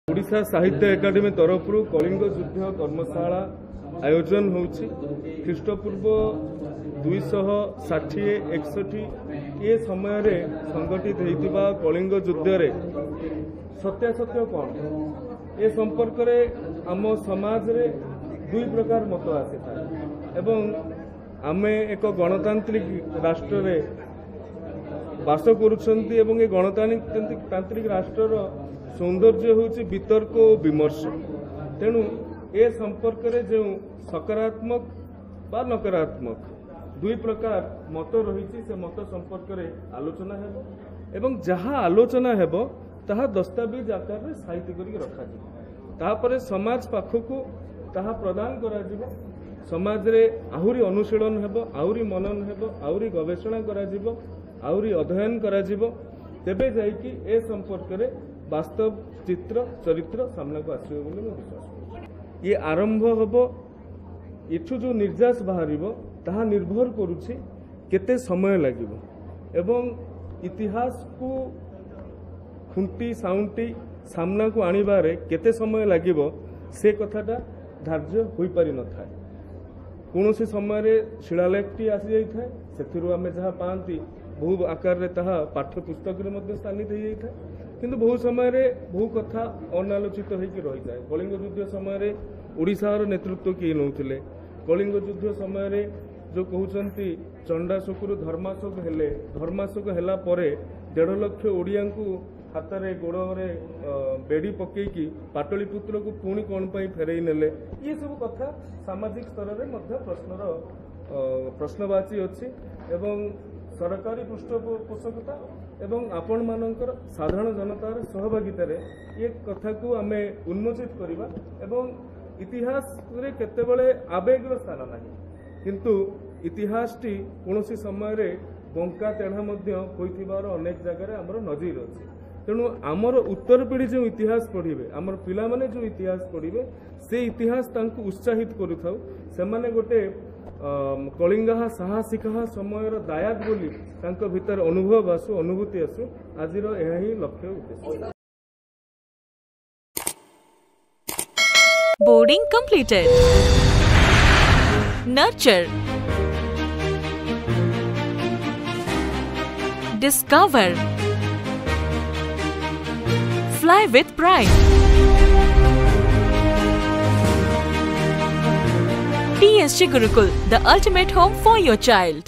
ओडिशा साहित्य एकाडेमी तरफ कलिंग युद्ध कर्मशाला आयोजन होउछि। ख्रीष्टपूर्व 260-61 ये समय रे संगठित होइतिबा कलिंग युद्ध रे सत्यासत्य कौन ए संपर्क रे आम समाज रे दुई प्रकार मत आसी था एवं आमे एक गणतांत्रिक राष्ट्र रे बास करुछंती एवं ए गणतांत्रिक राष्ट्र सौंदर्य होउछि वितर्क और विमर्श। तेणु ए संपर्क रे जो सकारात्मक बा नकारात्मक दुई प्रकार मत रही से मत संपर्क रे आलोचना हेबो एवं जहाँ आलोचना हेबो ताहा दस्तावेज आकार रे साहित्य करी रखा जिवो। तापरे समाज पाखकु ताहा प्रदान करा जिवो। समाज रे आहुरी अनुशीलन हेबो, आहुरी मनन हेबो, आहुरी गवेषणा करा जिवो, आहुरी अध्ययन करा जिवो। तेबे जाइकी ए संपर्क रे वास्तव चित्र चरित्र सामना को आसो बोली मैं विश्वास करूँ। ये आरंभ हम इठू जो निर्यास बाहर ताहा निर्भर करुछि केते समय लागिबो एवं इतिहास को खुंटी साउंटी सामना को आनिबारे केते समय लागिबो से कथाटा धार्य होई पारि न थाए। कोनोसी समय रे शिलालेखटी आसी जाई थाए सेथिरु आमे जहा पांती बहु आकार रे ताहा पाठ्य पुस्तक रे मध्ये स्थानित हो जाई थाए किंतु बहु समय रे बहु कथा अनालोचित होइकी रही जाए। कलिंग युद्ध समय रे ओडिशार नेतृत्व किए नौथिले। कलिंग युद्ध समय रे जो कहउचंती चंडाशोकरु धर्माशोक हेला परे 1.5 लाख ओडिया हाथ रे गोड़ रे बेड़ी पकेकी पाटलिपुत्र को पुणी कौन पाई फेरई नेले ये सब कथा सामाजिक स्तर रे मध्य प्रश्नवाची अच्छी एवं सरकारी पृष्ठपोषकता एवं आपण मानकर साधारण जनतार सहभागितार ये कथा को आमे उन्मोचित करिबा एवं इतिहास रे केतेबेले आवेगर स्थान नाही किंतु इतिहासटी कोनोसी समय रे बंका तेढ़ा मध्य होइथिबार अनेक जगह हमर नजीर अछि। तेणु आमर उत्तर पीढ़ी जो इतिहास पढ़िबे आमर पिला माने जो इतिहास पढ़िबे से इतिहास तांकु उत्साहित करुथाउ सेमाने गोटे कलिंगा साहसिका समय दायाद बोली तांको भीतर अनुभव आसु अनुभूति आसु आजिर यह ही लक्ष्य उद्देश्य। Boarding completed. Nurture. Discover. Fly with pride. TSG Gurukul, the ultimate home for your child.